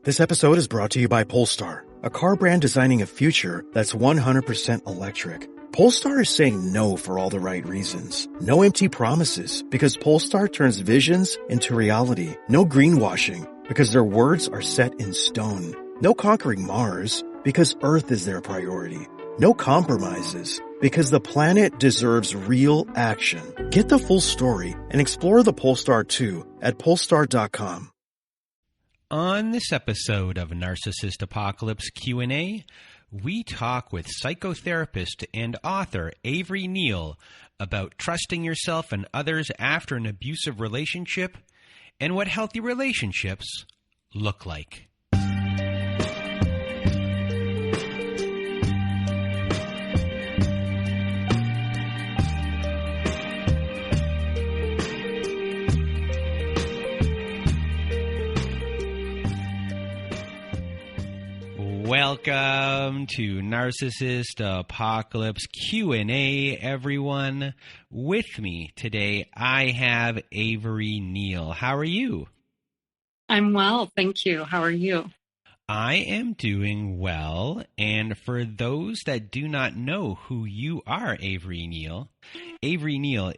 This episode is brought to you by Polestar, a car brand designing a future that's 100% electric. Polestar is saying no for all the right reasons. No empty promises, because Polestar turns visions into reality. No greenwashing, because their words are set in stone. No conquering Mars, because Earth is their priority. No compromises, because the planet deserves real action. Get the full story and explore the Polestar 2 at Polestar.com. On this episode of Narcissist Apocalypse Q&A, we talk with psychotherapist and author Avery Neal about trusting yourself and others after an abusive relationship and what healthy relationships look like. Welcome to Narcissist Apocalypse Q&A, everyone. With me today, I have Avery Neal. How are you? I'm well, thank you. How are you? I am doing well, and for those that do not know who you are, Avery Neal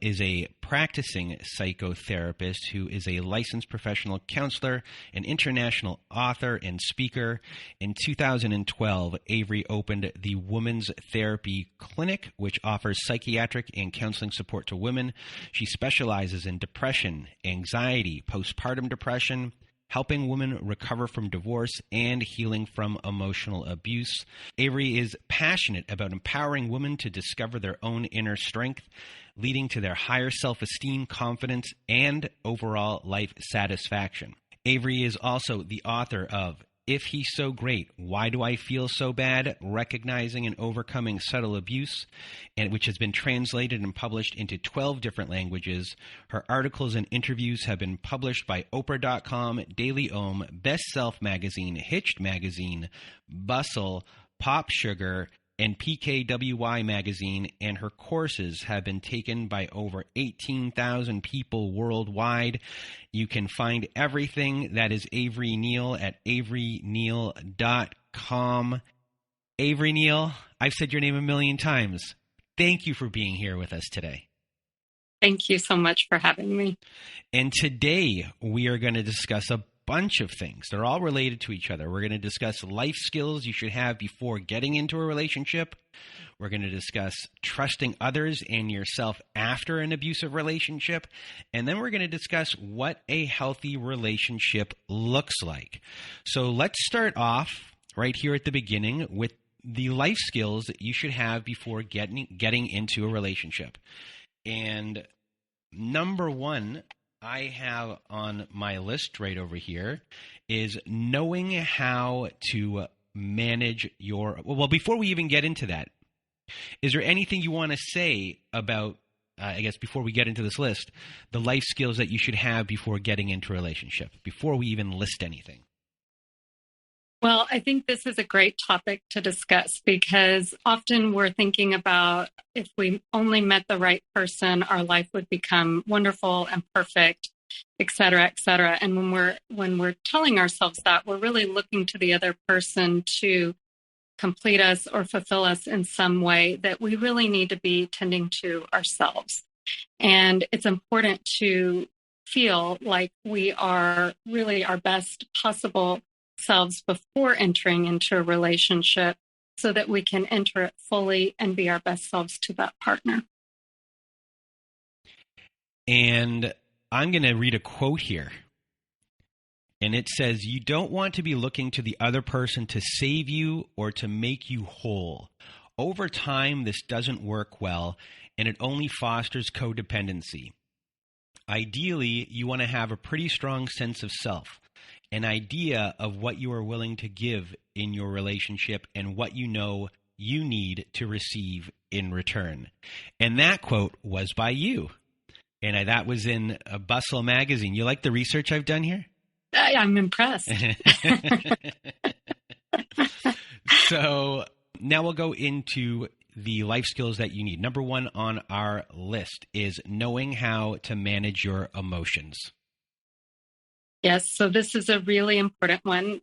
is a practicing psychotherapist who is a licensed professional counselor, an international author, and speaker. In 2012, Avery opened the Women's Therapy Clinic, which offers psychiatric and counseling support to women. She specializes in depression, anxiety, postpartum depression, helping women recover from divorce, and healing from emotional abuse. Avery is passionate about empowering women to discover their own inner strength, leading to their higher self-esteem, confidence, and overall life satisfaction. Avery is also the author of If He's So Great, Why Do I Feel So Bad? Recognizing and Overcoming Subtle Abuse, and which has been translated and published into 12 different languages. Her articles and interviews have been published by Oprah.com, Daily Ohm, Best Self Magazine, Hitched Magazine, Bustle, Pop Sugar, and PKWY Magazine, and her courses have been taken by over 18,000 people worldwide. You can find everything that is Avery Neal at averyneal.com. Avery Neal, I've said your name a million times. Thank you for being here with us today. Thank you so much for having me. And today we are going to discuss a bunch of things. They're all related to each other. We're going to discuss life skills you should have before getting into a relationship. We're going to discuss trusting others and yourself after an abusive relationship. And then we're going to discuss what a healthy relationship looks like. So let's start off right here at the beginning with the life skills that you should have before getting into a relationship. And number one I have on my list right over here is knowing how to manage your... Well, before we even get into that, is there anything you want to say about, I guess before we get into this list, the life skills that you should have before getting into a relationship, before we even list anything? Well, I think this is a great topic to discuss because often we're thinking about if we only met the right person, our life would become wonderful and perfect, et cetera, et cetera. And when we're telling ourselves that, we're really looking to the other person to complete us or fulfill us in some way that we really need to be tending to ourselves. And it's important to feel like we are really our best possible selves before entering into a relationship so that we can enter it fully and be our best selves to that partner. And I'm going to read a quote here. And it says, "You don't want to be looking to the other person to save you or to make you whole. Over time, this doesn't work well, and it only fosters codependency. Ideally, you want to have a pretty strong sense of self, an idea of what you are willing to give in your relationship and what you know you need to receive in return." And that quote was by you. And that was in Bustle magazine. You like the research I've done here? I'm impressed. So now we'll go into the life skills that you need. Number one on our list is knowing how to manage your emotions. Yes, so this is a really important one.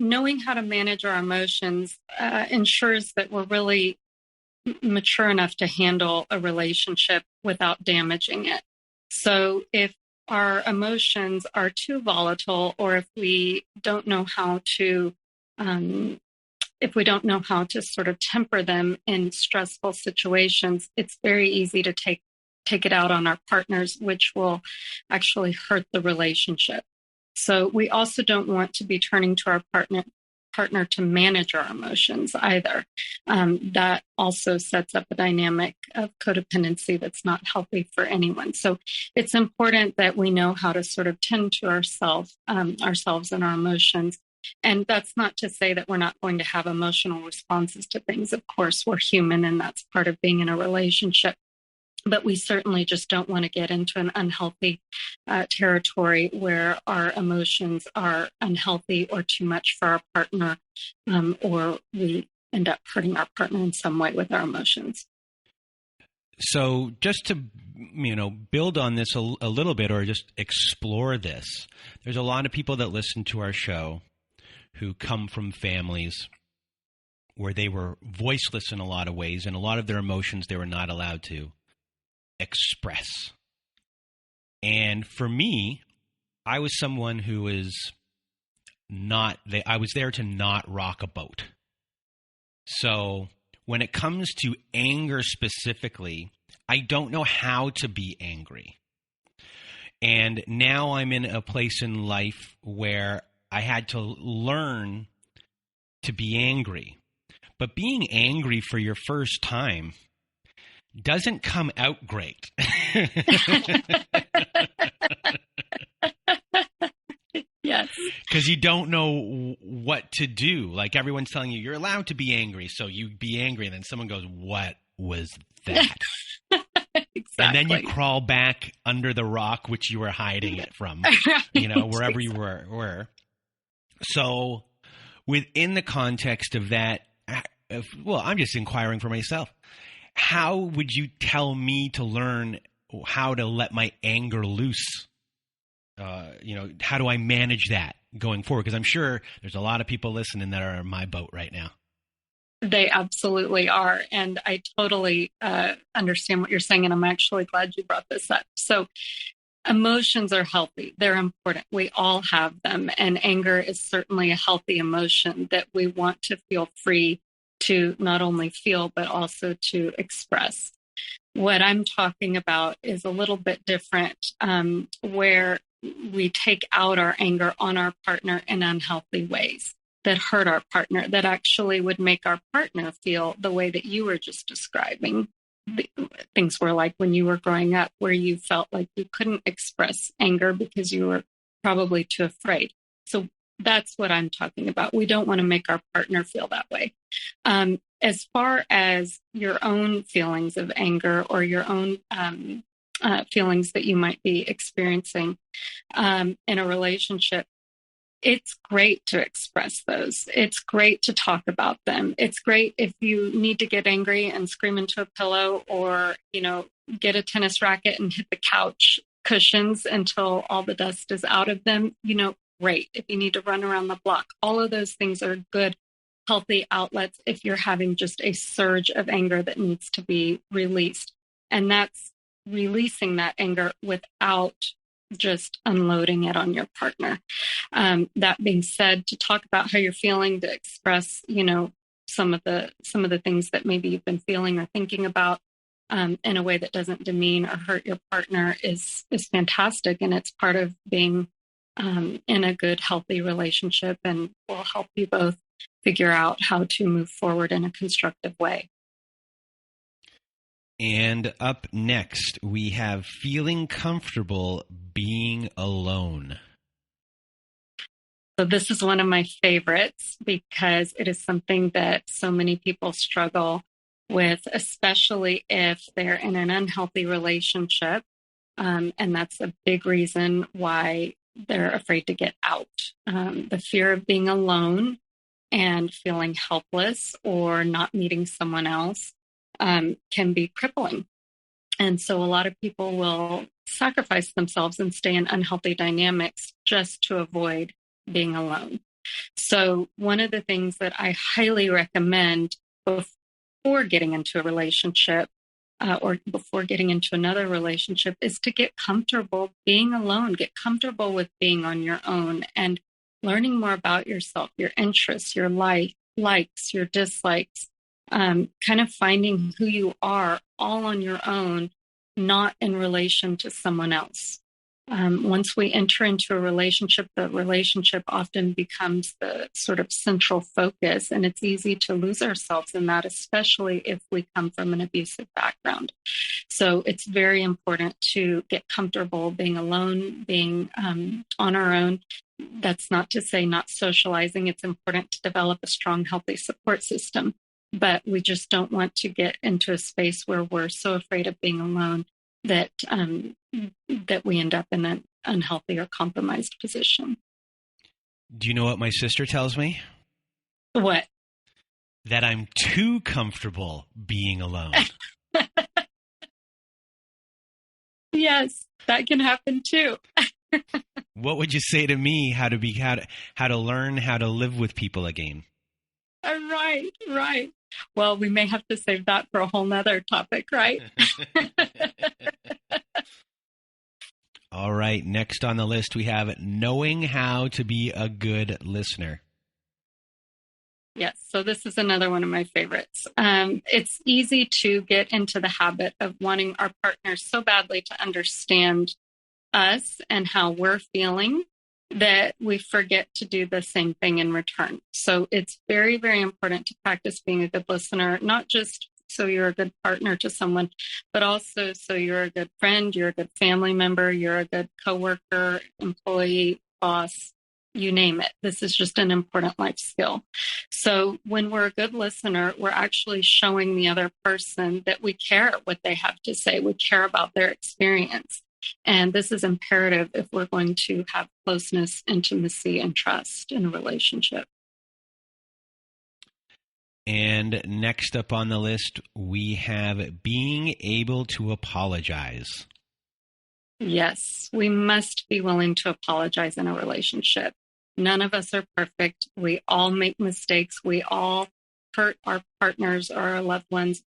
Knowing how to manage our emotions ensures that we're really mature enough to handle a relationship without damaging it. So if our emotions are too volatile, or um, if we don't know how to sort of temper them in stressful situations, it's very easy to take it out on our partners, which will actually hurt the relationship. So we also don't want to be turning to our partner to manage our emotions either. That also sets up a dynamic of codependency that's not healthy for anyone. So it's important that we know how to sort of tend to ourselves and our emotions. And that's not to say that we're not going to have emotional responses to things. Of course, we're human, and that's part of being in a relationship. But we certainly just don't want to get into an unhealthy territory where our emotions are unhealthy or too much for our partner, or we end up hurting our partner in some way with our emotions. So just to, build on this a little bit, or just explore this, there's a lot of people that listen to our show who come from families where they were voiceless in a lot of ways, and a lot of their emotions they were not allowed to express. And for me, I was someone who was I was there to not rock a boat. So when it comes to anger specifically, I don't know how to be angry. And now I'm in a place in life where I had to learn to be angry. But being angry for your first time doesn't come out great. Yes. Because you don't know what to do. Like, everyone's telling you, you're allowed to be angry, so you be angry. And then someone goes, what was that? Exactly. And then you crawl back under the rock, which you were hiding it from, wherever you were. So within the context of that, I'm just inquiring for myself. How would you tell me to learn how to let my anger loose? How do I manage that going forward? Because I'm sure there's a lot of people listening that are in my boat right now. They absolutely are. And I totally understand what you're saying. And I'm actually glad you brought this up. So emotions are healthy. They're important. We all have them. And anger is certainly a healthy emotion that we want to feel free to not only feel, but also to express. What I'm talking about is a little bit different, where we take out our anger on our partner in unhealthy ways that hurt our partner, that actually would make our partner feel the way that you were just describing. Things were like when you were growing up, where you felt like you couldn't express anger because you were probably too afraid. So that's what I'm talking about. We don't want to make our partner feel that way. As far as your own feelings of anger, or your own feelings that you might be experiencing in a relationship, it's great to express those. It's great to talk about them. It's great if you need to get angry and scream into a pillow, or, get a tennis racket and hit the couch cushions until all the dust is out of them. Great. If you need to run around the block, all of those things are good, healthy outlets if you're having just a surge of anger that needs to be released. And that's releasing that anger without just unloading it on your partner. That being said, to talk about how you're feeling, to express, some of the things that maybe you've been feeling or thinking about, in a way that doesn't demean or hurt your partner is fantastic, and it's part of being in a good, healthy relationship, and will help you both figure out how to move forward in a constructive way. And up next, we have feeling comfortable being alone. So this is one of my favorites, because it is something that so many people struggle with, especially if they're in an unhealthy relationship. And that's a big reason why they're afraid to get out. The fear of being alone and feeling helpless or not meeting someone else can be crippling. And so a lot of people will sacrifice themselves and stay in unhealthy dynamics just to avoid being alone. So one of the things that I highly recommend before getting into a relationship or before getting into another relationship is to get comfortable being alone, get comfortable with being on your own and learning more about yourself, your interests, your likes, your dislikes, kind of finding who you are all on your own, not in relation to someone else. Once we enter into a relationship, the relationship often becomes the sort of central focus, and it's easy to lose ourselves in that, especially if we come from an abusive background. So it's very important to get comfortable being alone, being on our own. That's not to say not socializing. It's important to develop a strong, healthy support system, but we just don't want to get into a space where we're so afraid of being alone that that we end up in an unhealthy or compromised position. Do you know what my sister tells me? What? That I'm too comfortable being alone. Yes, that can happen too. What would you say to me how to learn how to live with people again? Right. Well, we may have to save that for a whole nother topic, right? All right. Next on the list, we have knowing how to be a good listener. Yes. So this is another one of my favorites. It's easy to get into the habit of wanting our partners so badly to understand us and how we're feeling that we forget to do the same thing in return. So it's very, very important to practice being a good listener, not just so you're a good partner to someone, but also so you're a good friend, you're a good family member, you're a good coworker, employee, boss, you name it. This is just an important life skill. So when we're a good listener, we're actually showing the other person that we care what they have to say. We care about their experience. And this is imperative if we're going to have closeness, intimacy, and trust in a relationship. And next up on the list, we have being able to apologize. Yes, we must be willing to apologize in a relationship. None of us are perfect. We all make mistakes. We all hurt our partners or our loved ones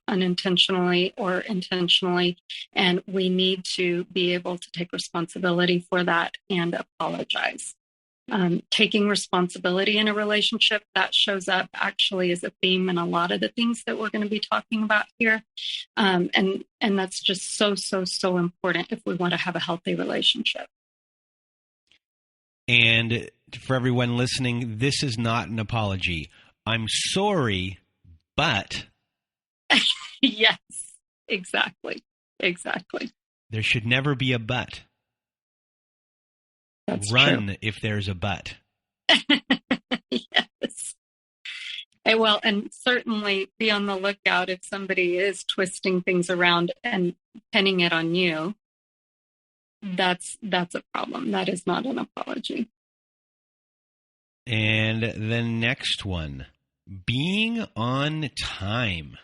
unintentionally or intentionally. And we need to be able to take responsibility for that and apologize. Taking responsibility in a relationship, that shows up actually as a theme in a lot of the things that we're going to be talking about here. And that's just so important if we want to have a healthy relationship. And for everyone listening, this is not an apology. I'm sorry, but... Yes, exactly. There should never be a but. That's Run true. if there's a but. Yes. And certainly be on the lookout if somebody is twisting things around and pinning it on you. That's a problem. That is not an apology. And the next one, being on time.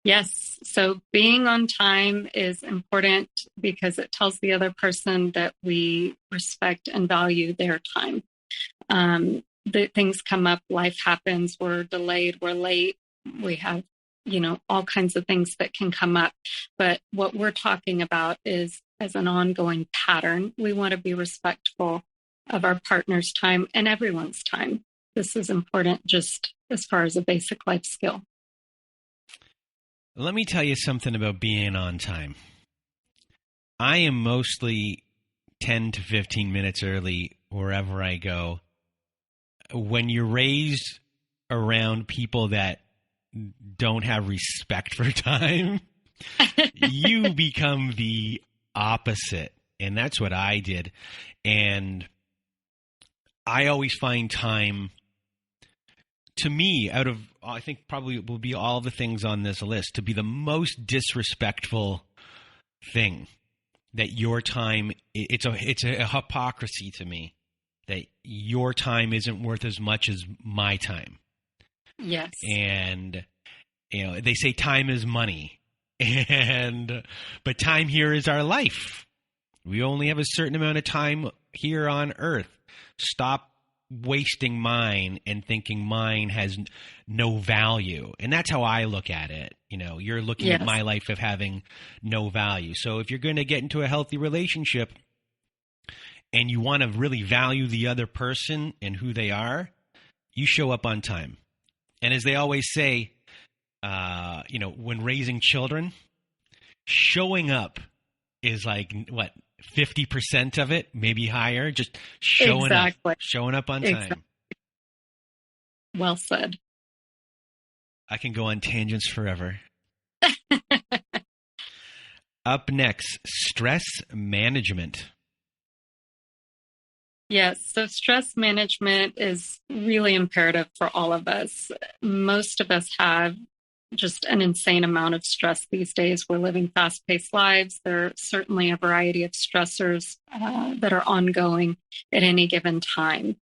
Yes. So being on time is important because it tells the other person that we respect and value their time. That things come up, life happens, we're delayed, we're late, we have, all kinds of things that can come up. But what we're talking about is as an ongoing pattern. We want to be respectful of our partner's time and everyone's time. This is important just as far as a basic life skill. Let me tell you something about being on time. I am mostly 10 to 15 minutes early wherever I go. When you're raised around people that don't have respect for time, you become the opposite. And that's what I did. And I always find time, to me, out of, I think probably will be all the things on this list, to be the most disrespectful thing. That your time, it's a hypocrisy to me that your time isn't worth as much as my time. Yes. And, they say time is money. But time here is our life. We only have a certain amount of time here on Earth. Stop wasting mine and thinking mine has no value. And that's how I look at it. You're looking at my life of having no value. So if you're going to get into a healthy relationship and you want to really value the other person and who they are, you show up on time. And as they always say, when raising children, showing up is like, 50% of it, maybe higher, just showing up on time. Exactly. Well said. I can go on tangents forever. Up next, stress management. Yes, so stress management is really imperative for all of us. Most of us have just an insane amount of stress these days. We're living fast-paced lives. There are certainly a variety of stressors that are ongoing at any given time.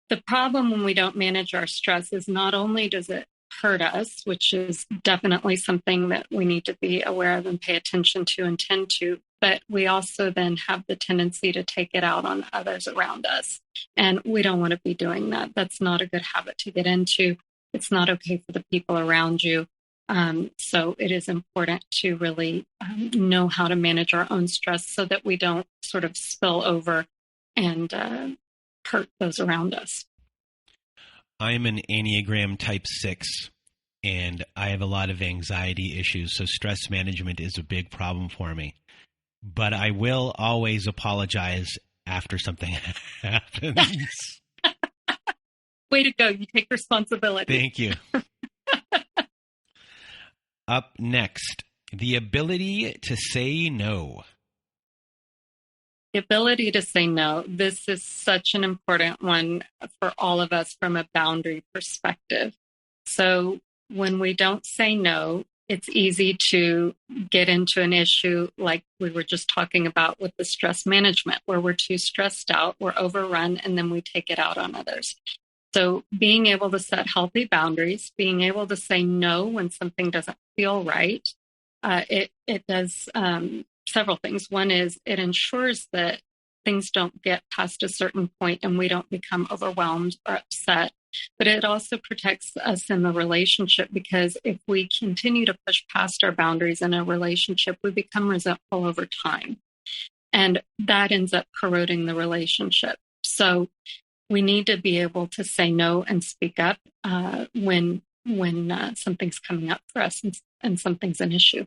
The problem when we don't manage our stress is not only does it hurt us, which is definitely something that we need to be aware of and pay attention to and tend to, but we also then have the tendency to take it out on others around us. And we don't want to be doing that. That's not a good habit to get into. It's not okay for the people around you. So it is important to really know how to manage our own stress so that we don't sort of spill over and hurt those around us. I'm an Enneagram type 6, and I have a lot of anxiety issues, so stress management is a big problem for me. But I will always apologize after something happens. Way to go. You take responsibility. Thank you. Up next, the ability to say no. The ability to say no. This is such an important one for all of us from a boundary perspective. So when we don't say no, it's easy to get into an issue like we were just talking about with the stress management, where we're too stressed out, we're overrun, and then we take it out on others. So being able to set healthy boundaries, being able to say no when something doesn't feel right, it does several things. One is it ensures that things don't get past a certain point and we don't become overwhelmed or upset. But it also protects us in the relationship, because if we continue to push past our boundaries in a relationship, we become resentful over time. And that ends up corroding the relationship. So we need to be able to say no and speak up when something's coming up for us and something's an issue.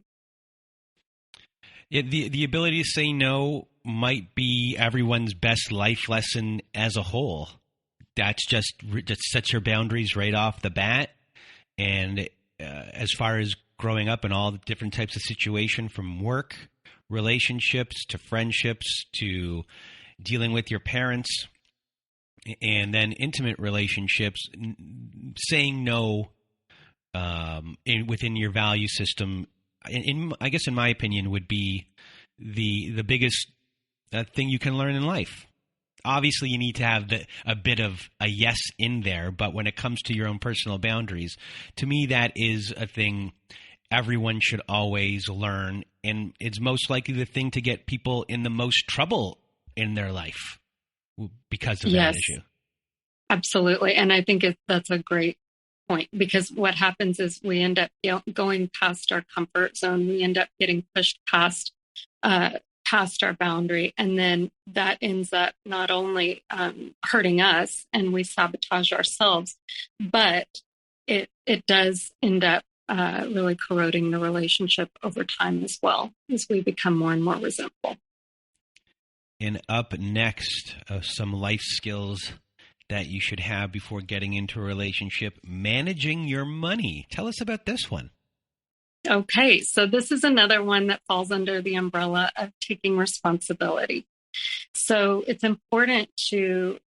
Yeah, the ability to say no might be everyone's best life lesson as a whole. That sets your boundaries right off the bat. And as far as growing up in all the different types of situation, from work, relationships, to friendships, to dealing with your parents, and then intimate relationships, saying no within your value system, I guess in my opinion, would be the biggest thing you can learn in life. Obviously, you need to have a bit of a yes in there, but when it comes to your own personal boundaries, to me, that is a thing everyone should always learn, and it's most likely the thing to get people in the most trouble in their life because of that issue. Absolutely. And I think that's a great point, because what happens is we end up going past our comfort zone. We end up getting pushed past our boundary. And then that ends up not only hurting us and we sabotage ourselves, but it does end up really corroding the relationship over time as well, as we become more and more resentful. And up next, some life skills that you should have before getting into a relationship: managing your money. Tell us about this one. Okay, so this is another one that falls under the umbrella of taking responsibility. So it's important to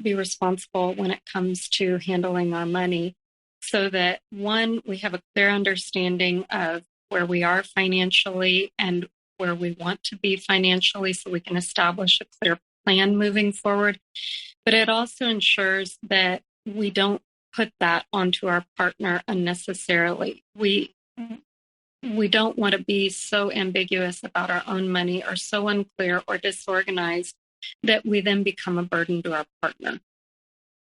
be responsible when it comes to handling our money, so that, one, we have a clear understanding of where we are financially and where we want to be financially, so we can establish a clear plan moving forward. But it also ensures that we don't put that onto our partner unnecessarily. we don't want to be so ambiguous about our own money or so unclear or disorganized that we then become a burden to our partner.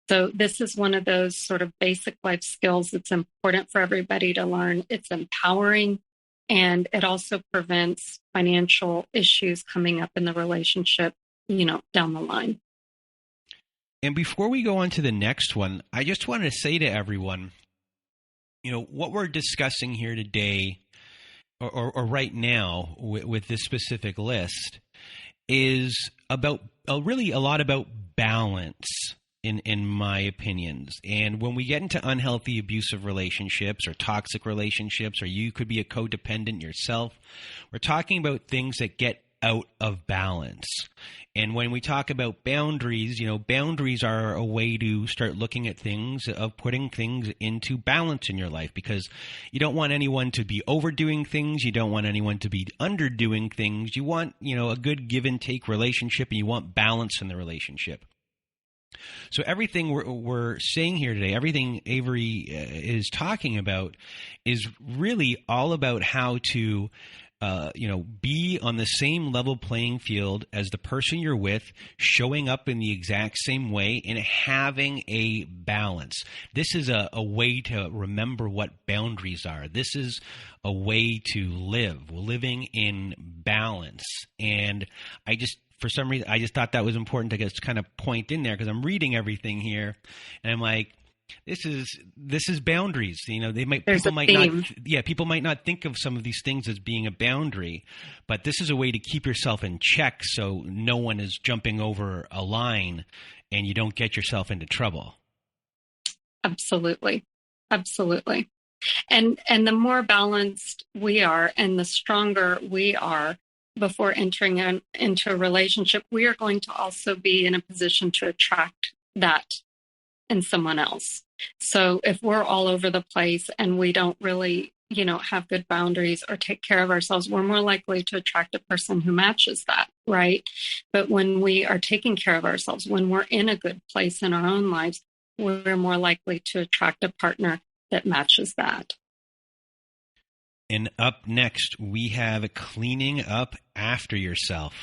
So this is one of those sort of basic life skills that's important for everybody to learn. It's empowering, and it also prevents financial issues coming up in the relationship, down the line. And before we go on to the next one, I just wanted to say to everyone, what we're discussing here today or right now with this specific list is about really a lot about balance in my opinions. And when we get into unhealthy abusive relationships or toxic relationships, or you could be a codependent yourself, we're talking about things that get out of balance. And when we talk about boundaries, boundaries are a way to start looking at things, of putting things into balance in your life, because you don't want anyone to be overdoing things. You don't want anyone to be underdoing things. You want, a good give and take relationship, and you want balance in the relationship. So everything we're saying here today, everything Avery is talking about, is really all about how to be on the same level playing field as the person you're with, showing up in the exact same way, and having a balance. This is a way to remember what boundaries are. This is a way to live, living in balance. And for some reason, I just thought that was important to just kind of point in there, because I'm reading everything here, and I'm like, this is boundaries. People might not think of some of these things as being a boundary, but this is a way to keep yourself in check so no one is jumping over a line and you don't get yourself into trouble. Absolutely. Absolutely. And the more balanced we are and the stronger we are before entering into a relationship, we are going to also be in a position to attract that in someone else. So if we're all over the place and we don't really, have good boundaries or take care of ourselves, we're more likely to attract a person who matches that, right? But when we are taking care of ourselves, when we're in a good place in our own lives, we're more likely to attract a partner that matches that. And up next, we have cleaning up after yourself.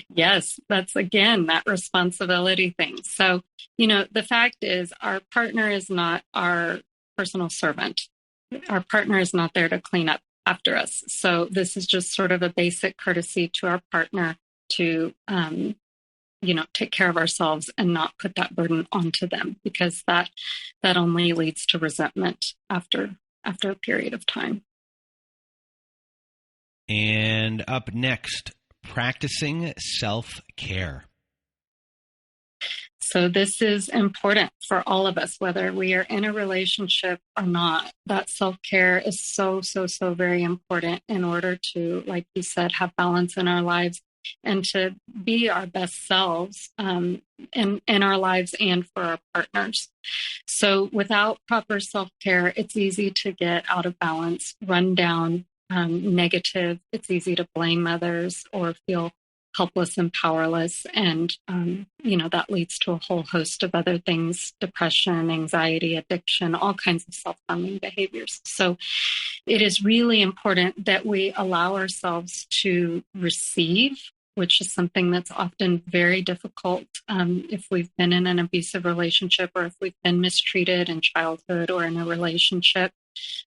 Yes, that's again that responsibility thing. So, the fact is our partner is not our personal servant. Our partner is not there to clean up after us. So this is just sort of a basic courtesy to our partner to, take care of ourselves and not put that burden onto them, because that only leads to resentment after a period of time. And up next, practicing self-care. So this is important for all of us, whether we are in a relationship or not. That self-care is so, so, so very important in order to, like you said, have balance in our lives and to be our best selves in our lives and for our partners. So without proper self-care, it's easy to get out of balance, run down, negative. It's easy to blame others or feel helpless and powerless. And, that leads to a whole host of other things: depression, anxiety, addiction, all kinds of self-harming behaviors. So it is really important that we allow ourselves to receive, which is something that's often very difficult if we've been in an abusive relationship or if we've been mistreated in childhood or in a relationship.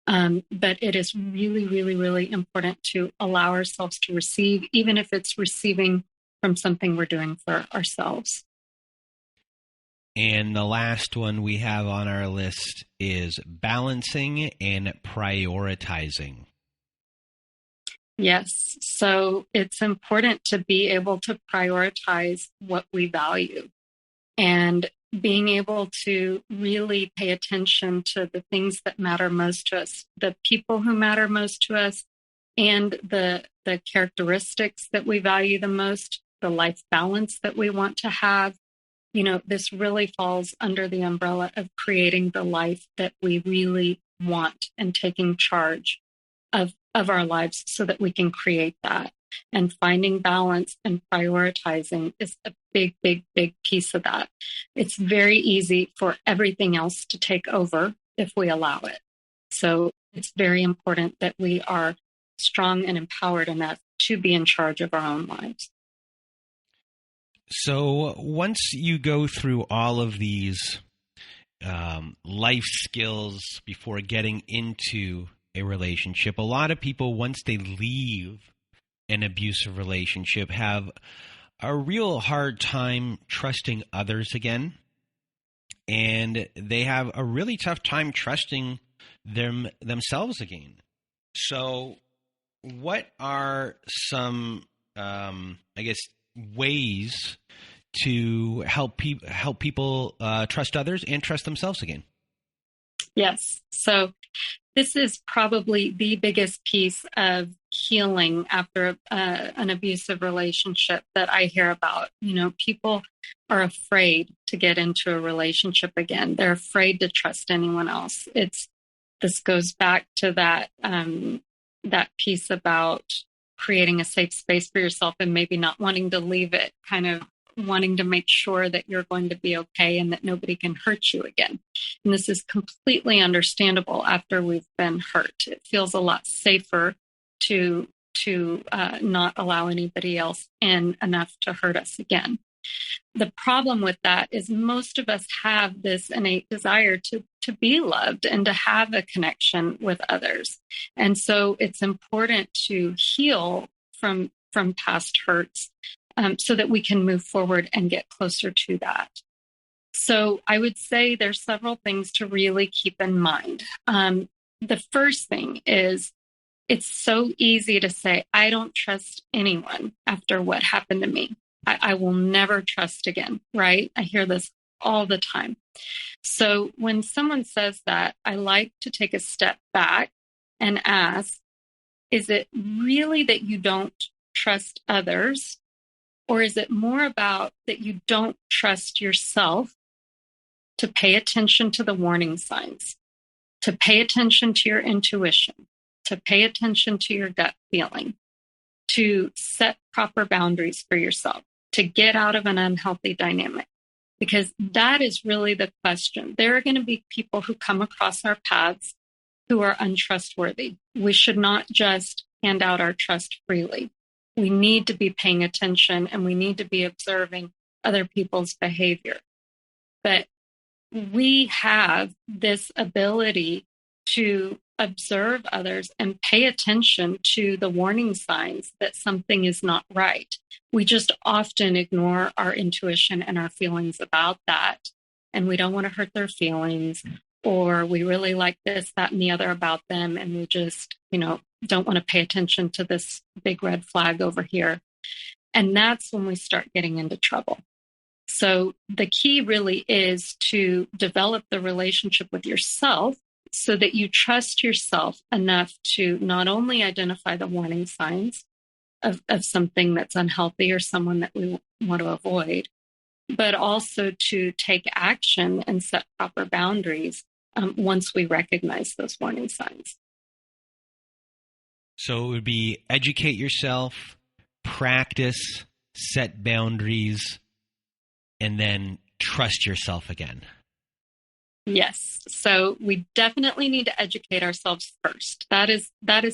But it is really, really, really important to allow ourselves to receive, even if it's receiving from something we're doing for ourselves. And the last one we have on our list is balancing and prioritizing. Yes. So it's important to be able to prioritize what we value, and being able to really pay attention to the things that matter most to us, the people who matter most to us, and the characteristics that we value the most, the life balance that we want to have. This really falls under the umbrella of creating the life that we really want and taking charge of our lives so that we can create that. And finding balance and prioritizing is a big, big, big piece of that. It's very easy for everything else to take over if we allow it. So it's very important that we are strong and empowered enough to be in charge of our own lives. So once you go through all of these life skills before getting into a relationship, a lot of people, once they leave an abusive relationship, have a real hard time trusting others again. And they have a really tough time trusting themselves again. So what are some, ways to help people trust others and trust themselves again? Yes. So this is probably the biggest piece of healing after an abusive relationship that I hear about. People are afraid to get into a relationship again. They're afraid to trust anyone else. This goes back to that piece about creating a safe space for yourself and maybe not wanting to leave it, kind of wanting to make sure that you're going to be okay and that nobody can hurt you again. And this is completely understandable after we've been hurt. It feels a lot safer to not allow anybody else in enough to hurt us again. The problem with that is most of us have this innate desire to be loved and to have a connection with others. And so it's important to heal from past hurts so that we can move forward and get closer to that. So I would say there's several things to really keep in mind. The first thing is it's so easy to say, I don't trust anyone after what happened to me. I will never trust again, right? I hear this all the time. So when someone says that, I like to take a step back and ask, is it really that you don't trust others? Or is it more about that you don't trust yourself to pay attention to the warning signs, to pay attention to your intuition, to pay attention to your gut feeling, to set proper boundaries for yourself, to get out of an unhealthy dynamic? Because that is really the question. There are going to be people who come across our paths who are untrustworthy. We should not just hand out our trust freely. We need to be paying attention and we need to be observing other people's behavior. But we have this ability to observe others and pay attention to the warning signs that something is not right. We just often ignore our intuition and our feelings about that. And we don't want to hurt their feelings, or we really like this, that, and the other about them. And we just, don't want to pay attention to this big red flag over here. And that's when we start getting into trouble. So the key really is to develop the relationship with yourself so that you trust yourself enough to not only identify the warning signs of something that's unhealthy or someone that we want to avoid, but also to take action and set proper boundaries once we recognize those warning signs. So it would be educate yourself, practice, set boundaries, and then trust yourself again. Yes. So we definitely need to educate ourselves first. That is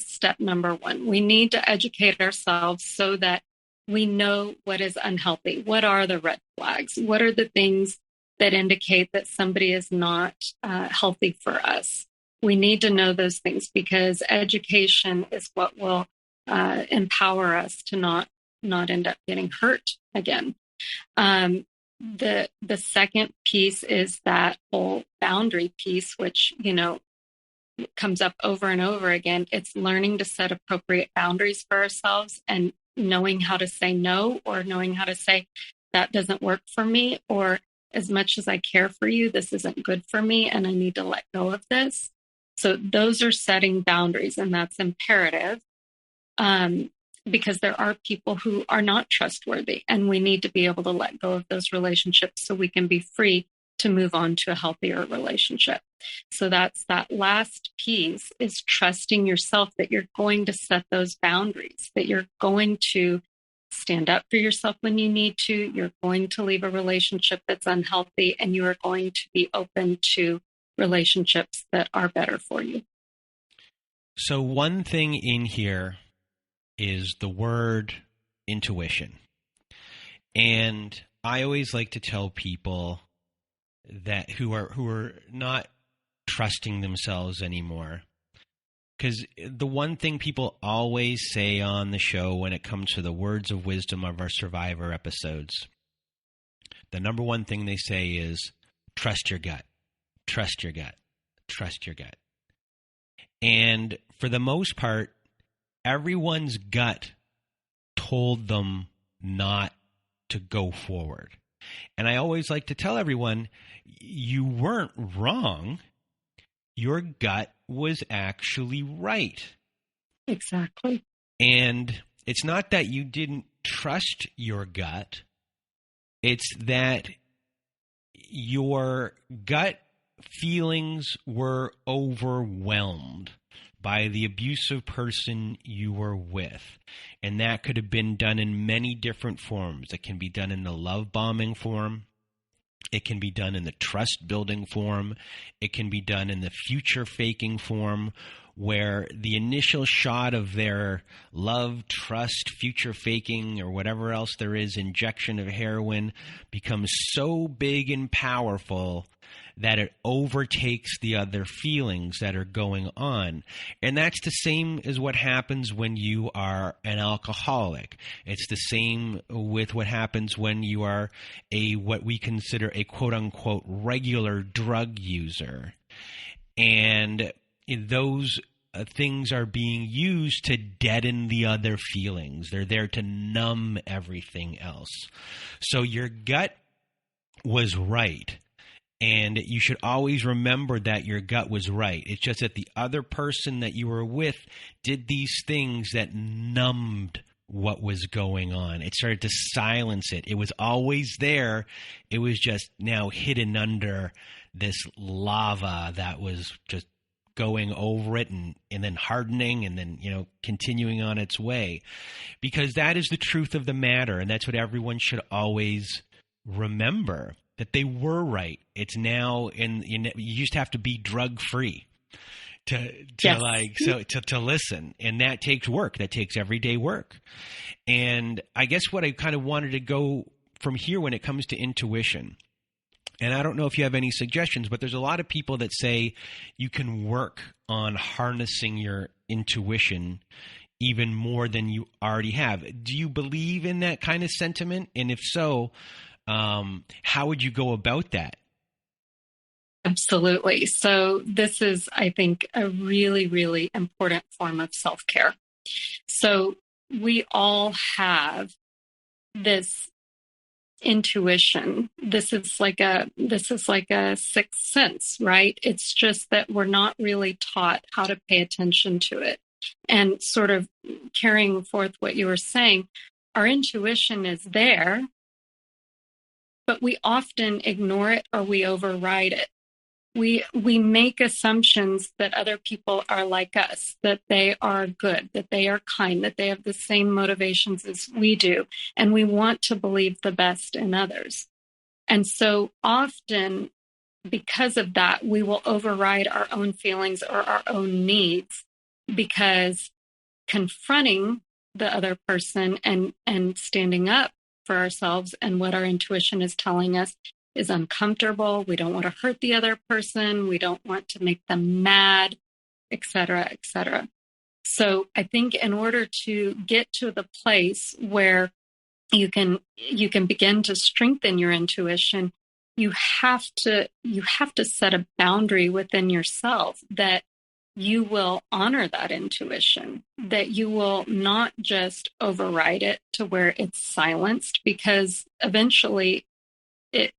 step number one. We need to educate ourselves so that we know what is unhealthy. What are the red flags? What are the things that indicate that somebody is not healthy for us? We need to know those things because education is what will empower us to not end up getting hurt again. The second piece is that whole boundary piece, which, comes up over and over again. It's learning to set appropriate boundaries for ourselves and knowing how to say no, or knowing how to say that doesn't work for me, or as much as I care for you, this isn't good for me and I need to let go of this. So those are setting boundaries, and that's imperative. Because there are people who are not trustworthy, and we need to be able to let go of those relationships so we can be free to move on to a healthier relationship. So that's that last piece, is trusting yourself that you're going to set those boundaries, that you're going to stand up for yourself when you need to, you're going to leave a relationship that's unhealthy, and you are going to be open to relationships that are better for you. So one thing in here is the word intuition. And I always like to tell people that who are not trusting themselves anymore, because the one thing people always say on the show when it comes to the words of wisdom of our Survivor episodes, the number one thing they say is trust your gut, trust your gut, trust your gut. And for the most part, everyone's gut told them not to go forward. And I always like to tell everyone, you weren't wrong. Your gut was actually right. Exactly. And it's not that you didn't trust your gut. It's that your gut feelings were overwhelmed by the abusive person you were with. And that could have been done in many different forms. It can be done in the love bombing form. It can be done in the trust building form. It can be done in the future faking form, where the initial shot of their love, trust, future faking, or whatever else there is, injection of heroin, becomes so big and powerful that it overtakes the other feelings that are going on. And that's the same as what happens when you are an alcoholic. It's the same with what happens when you are what we consider a quote-unquote regular drug user. And those things are being used to deaden the other feelings. They're there to numb everything else. So your gut was right. And you should always remember that your gut was right. It's just that the other person that you were with did these things that numbed what was going on. It started to silence it. It was always there. It was just now hidden under this lava that was just going over it and then hardening and then, continuing on its way. Because that is the truth of the matter. And that's what everyone should always remember. That they were right. It's now you just have to be drug free to listen, and that takes work. That takes everyday work. And I guess what I kind of wanted to go from here when it comes to intuition, and I don't know if you have any suggestions, but there's a lot of people that say you can work on harnessing your intuition even more than you already have. Do you believe in that kind of sentiment? And if so, how would you go about that? Absolutely. So this is, I think, a really, really important form of self-care. So we all have this intuition. This is like a sixth sense, right? It's just that we're not really taught how to pay attention to it. And sort of carrying forth what you were saying, our intuition is there, but we often ignore it or we override it. We make assumptions that other people are like us, that they are good, that they are kind, that they have the same motivations as we do, and we want to believe the best in others. And so often, because of that, we will override our own feelings or our own needs, because confronting the other person and standing up for ourselves and what our intuition is telling us is uncomfortable. We don't want to hurt the other person. We don't want to make them mad, et cetera, et cetera. So I think in order to get to the place where you can begin to strengthen your intuition, you have to set a boundary within yourself that you will honor that intuition, that you will not just override it to where it's silenced, because eventually it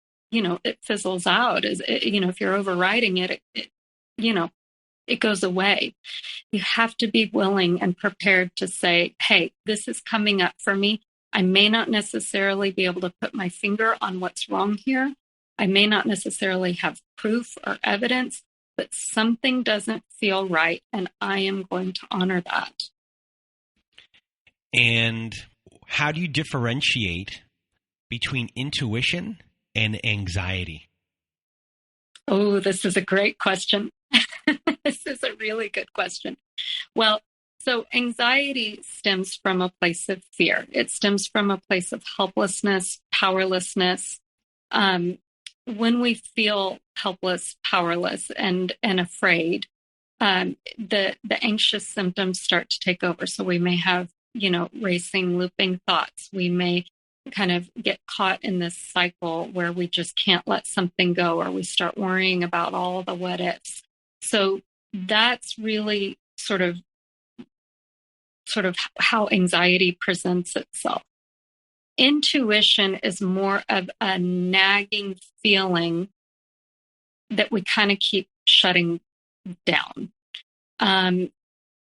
fizzles out. If you're overriding it, it goes away. You have to be willing and prepared to say, hey, this is coming up for me. I may not necessarily be able to put my finger on what's wrong here. I may not necessarily have proof or evidence, but something doesn't feel right, and I am going to honor that. And how do you differentiate between intuition and anxiety? Oh, this is a great question. This is a really good question. Well, so anxiety stems from a place of fear. It stems from a place of helplessness, powerlessness. Um, when we feel helpless, powerless, and afraid, the anxious symptoms start to take over. So we may have, racing, looping thoughts. We may kind of get caught in this cycle where we just can't let something go, or we start worrying about all the what ifs. So that's really sort of how anxiety presents itself. Intuition is more of a nagging feeling that we kind of keep shutting down.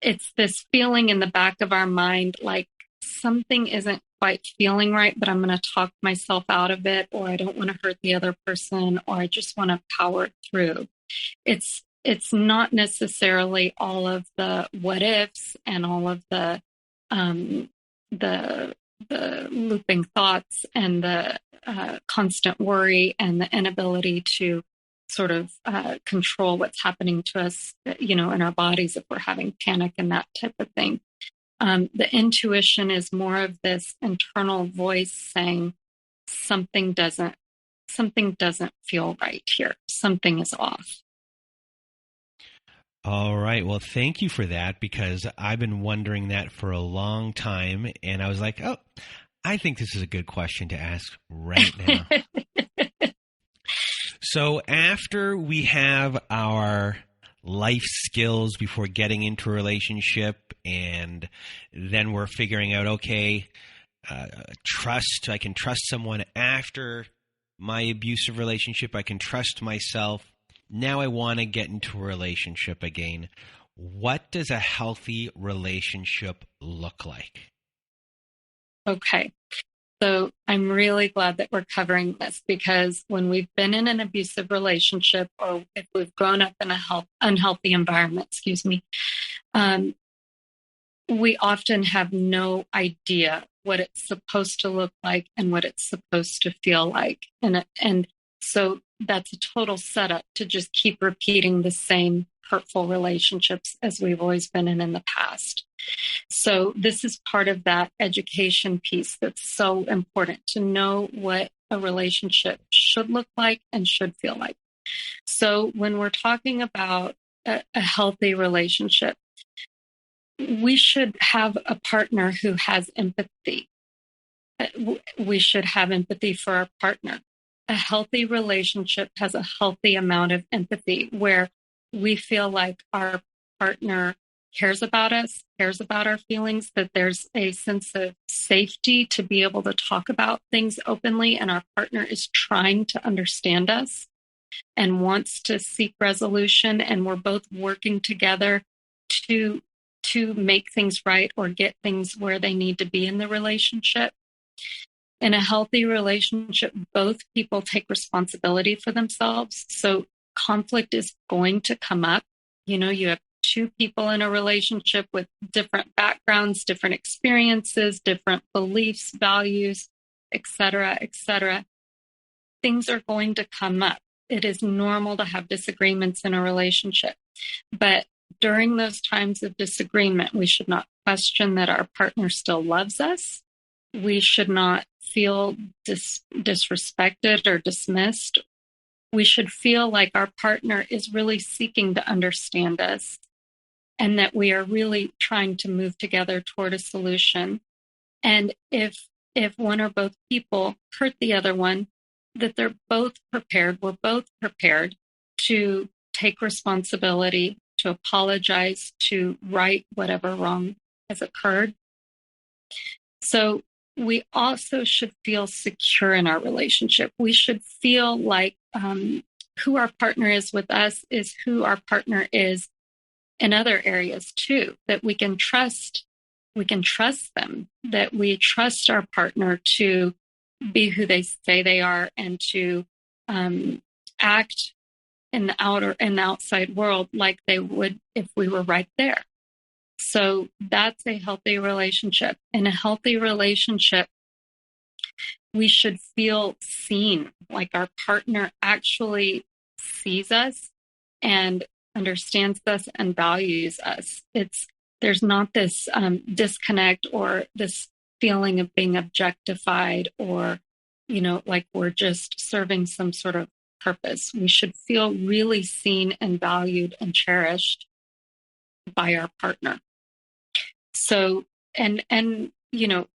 It's this feeling in the back of our mind, like something isn't quite feeling right, but I'm going to talk myself out of it, or I don't want to hurt the other person, or I just want to power through. It's not necessarily all of the what ifs and all of the looping thoughts and the constant worry and the inability to sort of control what's happening to us, in our bodies if we're having panic and that type of thing. The intuition is more of this internal voice saying something doesn't feel right here. Something is off. All right. Well, thank you for that, because I've been wondering that for a long time. And I was like, oh, I think this is a good question to ask right now. So after we have our life skills before getting into a relationship, and then we're figuring out, okay, trust, I can trust someone after my abusive relationship. I can trust myself. Now I want to get into a relationship again. What does a healthy relationship look like? Okay. So I'm really glad that we're covering this, because when we've been in an abusive relationship, or if we've grown up in a unhealthy environment, we often have no idea what it's supposed to look like and what it's supposed to feel like. And so that's a total setup to just keep repeating the same hurtful relationships as we've always been in the past. So this is part of that education piece that's so important, to know what a relationship should look like and should feel like. So when we're talking about a healthy relationship, we should have a partner who has empathy. We should have empathy for our partner. A healthy relationship has a healthy amount of empathy, where we feel like our partner cares about us, cares about our feelings, that there's a sense of safety to be able to talk about things openly, and our partner is trying to understand us and wants to seek resolution, and we're both working together to make things right or get things where they need to be in the relationship. In a healthy relationship, both people take responsibility for themselves. So conflict is going to come up. You have two people in a relationship with different backgrounds, different experiences, different beliefs, values, etc., etc. Things are going to come up. It is normal to have disagreements in a relationship. But during those times of disagreement, we should not question that our partner still loves us. We should not feel disrespected or dismissed. We should feel like our partner is really seeking to understand us, and that we are really trying to move together toward a solution. And if one or both people hurt the other one, that they're both prepared, we're both prepared to take responsibility, to apologize, to right whatever wrong has occurred. So we also should feel secure in our relationship. We should feel like who our partner is with us is who our partner is in other areas too, that we can trust them, that we trust our partner to be who they say they are, and to act in the outside world like they would if we were right there. So that's a healthy relationship. In a healthy relationship, we should feel seen, like our partner actually sees us and understands us and values us. There's not this disconnect or this feeling of being objectified or, like we're just serving some sort of purpose. We should feel really seen and valued and cherished by our partner. So, and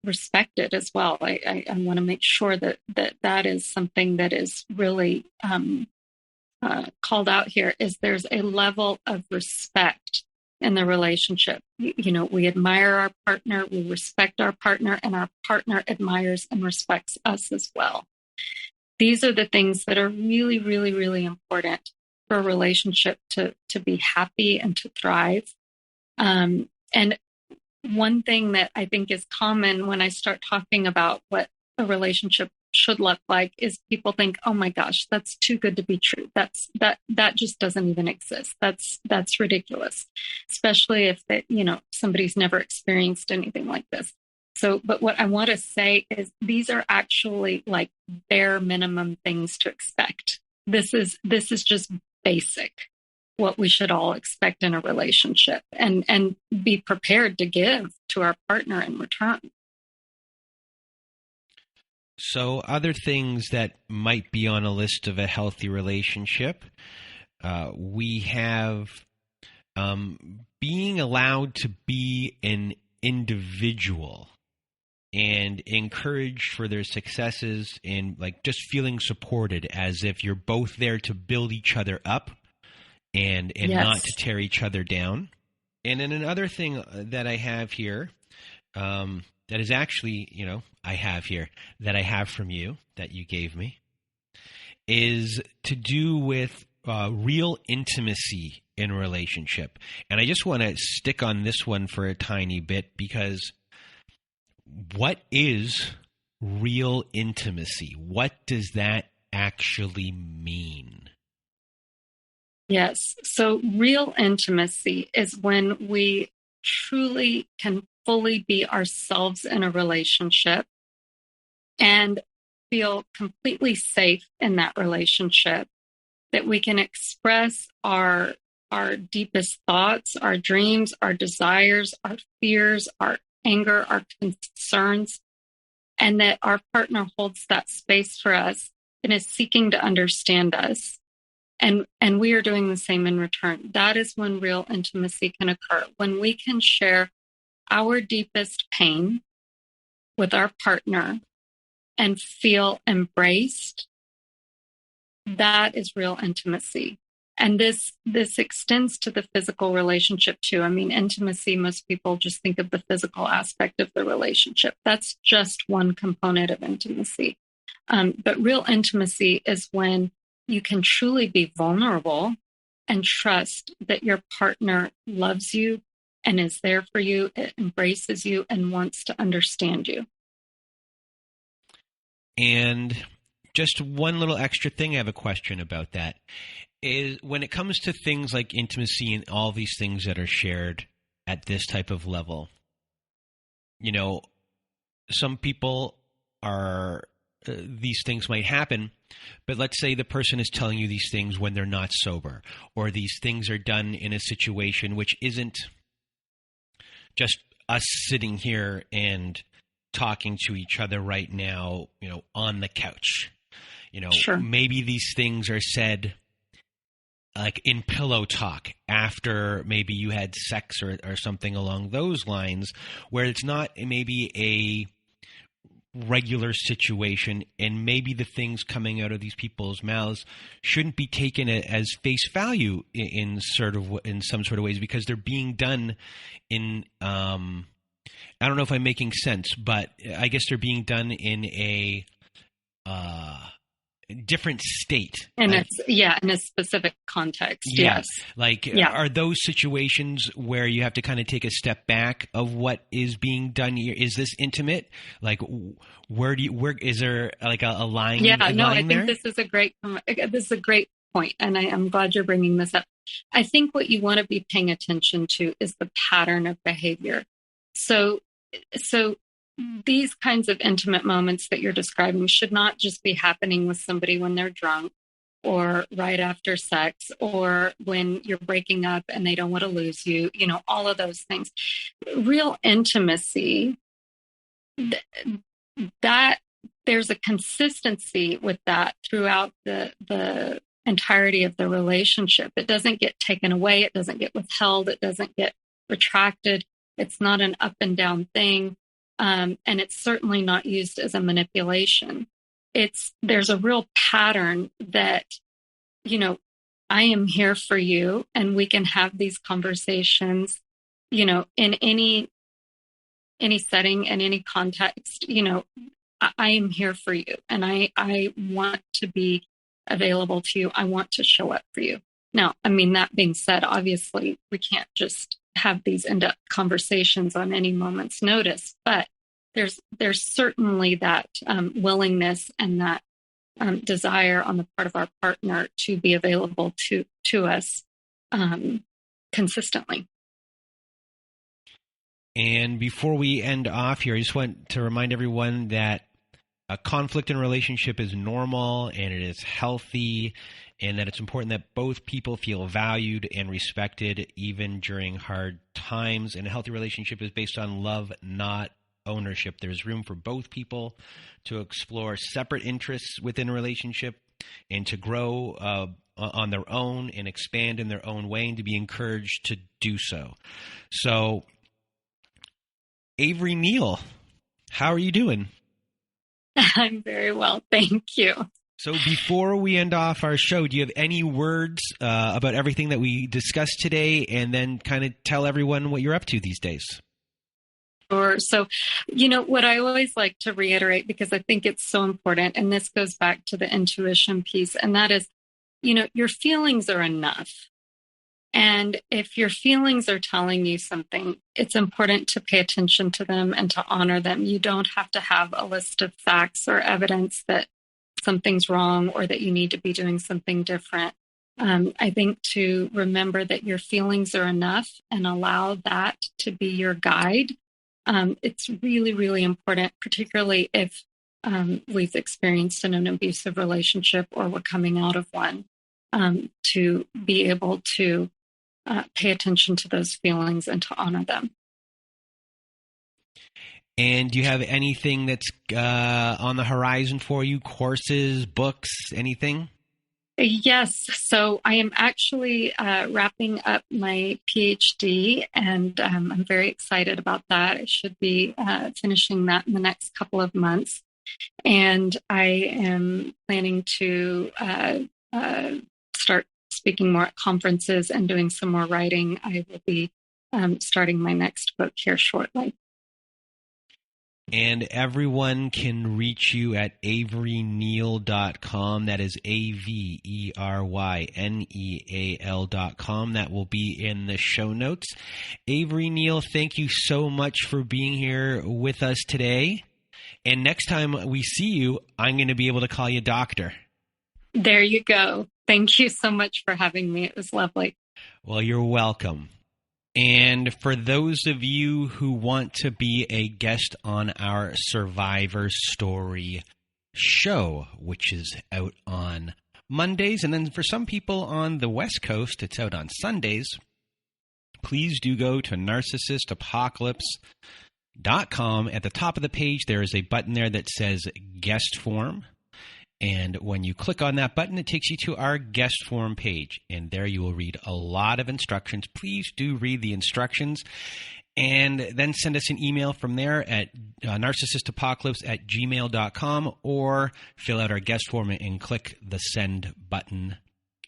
respected as well. I want to make sure that is something that is really called out here. Is there's a level of respect in the relationship. We admire our partner, we respect our partner, and our partner admires and respects us as well. These are the things that are really, really, really important for a relationship to be happy and to thrive. And one thing that I think is common when I start talking about what a relationship should look like is people think, oh my gosh, that's too good to be true. That just doesn't even exist. That's ridiculous, especially if somebody's never experienced anything like this. So, but what I want to say is these are actually like bare minimum things to expect. This is just basic, what we should all expect in a relationship and be prepared to give to our partner in return. So other things that might be on a list of a healthy relationship, we have being allowed to be an individual and encouraged for their successes and like just feeling supported as if you're both there to build each other up and yes, not to tear each other down. And then another thing that I have here that is actually, I have from you that you gave me is to do with real intimacy in a relationship. And I just want to stick on this one for a tiny bit because what is real intimacy? What does that actually mean? Yes. So real intimacy is when we truly can fully be ourselves in a relationship and feel completely safe in that relationship, that we can express our deepest thoughts, our dreams, our desires, our fears, our anger, our concerns, and that our partner holds that space for us and is seeking to understand us. And we are doing the same in return. That is when real intimacy can occur, when we can share our deepest pain with our partner and feel embraced. That is real intimacy. And this extends to the physical relationship too. I mean, intimacy, most people just think of the physical aspect of the relationship. That's just one component of intimacy. But real intimacy is when you can truly be vulnerable and trust that your partner loves you and is there for you, it embraces you, and wants to understand you. And just one little extra thing, I have a question about that, is when it comes to things like intimacy and all these things that are shared at this type of level, some people are, these things might happen, but let's say the person is telling you these things when they're not sober, or these things are done in a situation which isn't just us sitting here and talking to each other right now, on the couch. Sure. Maybe these things are said like in pillow talk after maybe you had sex or something along those lines, where it's not maybe a regular situation, and maybe the things coming out of these people's mouths shouldn't be taken as face value in some sort of ways, because they're being done in I don't know if I'm making sense, but I guess they're being done in a different state. And in a specific context. Yeah. Yes. Are those situations where you have to kind of take a step back of what is being done here? Is this intimate? Like, where is there like a line? Yeah, I think this is a great point, and I'm glad you're bringing this up. I think what you want to be paying attention to is the pattern of behavior. So these kinds of intimate moments that you're describing should not just be happening with somebody when they're drunk or right after sex, or when you're breaking up and they don't want to lose you, all of those things. Real intimacy, that there's a consistency with that throughout the entirety of the relationship. It doesn't get taken away. It doesn't get withheld. It doesn't get retracted. It's not an up and down thing. And it's certainly not used as a manipulation. There's a real pattern that, I am here for you, and we can have these conversations, in any setting and any context. I am here for you, and I want to be available to you. I want to show up for you. Now, that being said, obviously we can't just have these in-depth conversations on any moment's notice, but there's certainly that willingness and that desire on the part of our partner to be available to us consistently. And before we end off here, I just want to remind everyone that a conflict in a relationship is normal and it is healthy, and that it's important that both people feel valued and respected even during hard times. And a healthy relationship is based on love, not ownership. There's room for both people to explore separate interests within a relationship and to grow on their own and expand in their own way, and to be encouraged to do so. So, Avery Neal, how are you doing? I'm very well, thank you. So before we end off our show, do you have any words about everything that we discussed today, and then kind of tell everyone what you're up to these days? Sure. So, what I always like to reiterate, because I think it's so important, and this goes back to the intuition piece, and that is, your feelings are enough. And if your feelings are telling you something, it's important to pay attention to them and to honor them. You don't have to have a list of facts or evidence that something's wrong or that you need to be doing something different. I think to remember that your feelings are enough and allow that to be your guide. It's really, really important, particularly if we've experienced in an abusive relationship or we're coming out of one, to be able to pay attention to those feelings and to honor them. And do you have anything that's on the horizon for you? Courses, books, anything? Yes. So I am actually wrapping up my PhD, and I'm very excited about that. I should be finishing that in the next couple of months. And I am planning to start speaking more at conferences and doing some more writing. I will be starting my next book here shortly. And everyone can reach you at averyneal.com. That is AVERYNEAL.com. That will be in the show notes. Avery Neal, thank you so much for being here with us today. And next time we see you, I'm going to be able to call you doctor. There you go. Thank you so much for having me. It was lovely. Well, you're welcome. And for those of you who want to be a guest on our Survivor Story show, which is out on Mondays, and then for some people on the West Coast, it's out on Sundays, please do go to narcissistapocalypse.com. At the top of the page, there is a button there that says Guest Form. And when you click on that button, it takes you to our guest form page. And there you will read a lot of instructions. Please do read the instructions. And then send us an email from there at narcissistapocalypse@gmail.com, or fill out our guest form and click the send button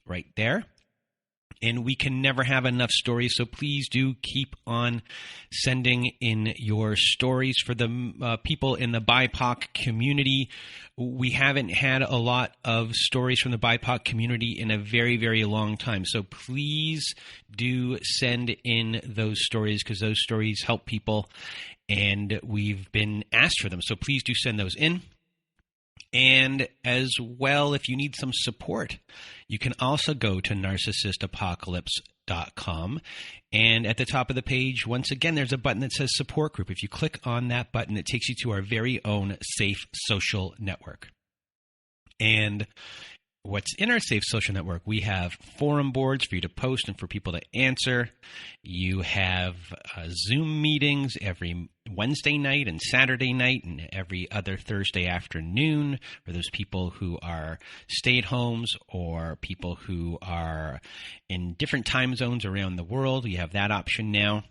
right there. And we can never have enough stories, so please do keep on sending in your stories. For the people in the BIPOC community, we haven't had a lot of stories from the BIPOC community in a very, very long time. So please do send in those stories, because those stories help people, and we've been asked for them. So please do send those in. And as well, if you need some support, you can also go to narcissistapocalypse.com. And at the top of the page, once again, there's a button that says support group. If you click on that button, it takes you to our very own safe social network. And what's in our Safe Social Network. We have forum boards for you to post and for people to answer. You have Zoom meetings every Wednesday night and Saturday night and every other Thursday afternoon for those people who are stay-at-homes or people who are in different time zones around the world. You have that option now.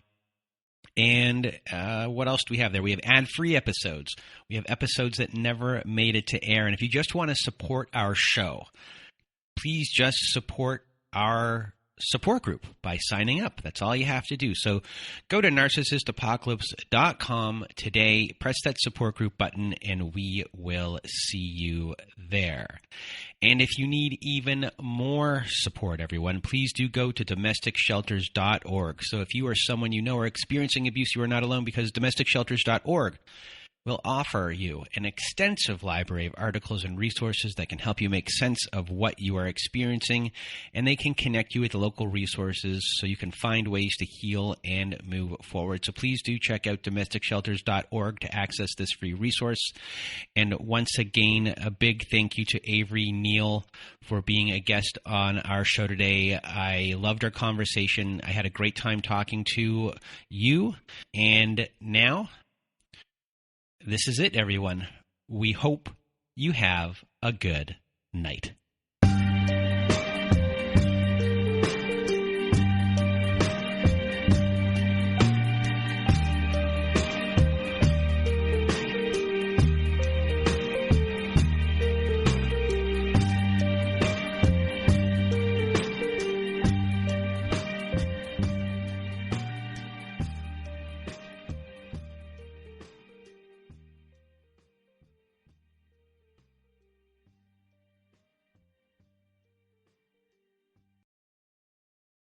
And what else do we have there? We have ad-free episodes. We have episodes that never made it to air. And if you just want to support our show, please just support our support group by signing up. That's all you have to do. So go to narcissistapocalypse.com today, press that support group button, and we will see you there. And if you need even more support, everyone, please do go to domesticshelters.org. So if you or someone you know are experiencing abuse, you are not alone, because domesticshelters.org will offer you an extensive library of articles and resources that can help you make sense of what you are experiencing, and they can connect you with local resources so you can find ways to heal and move forward. So please do check out domesticshelters.org to access this free resource. And once again, a big thank you to Avery Neal for being a guest on our show today. I loved our conversation. I had a great time talking to you. And now, this is it, everyone. We hope you have a good night.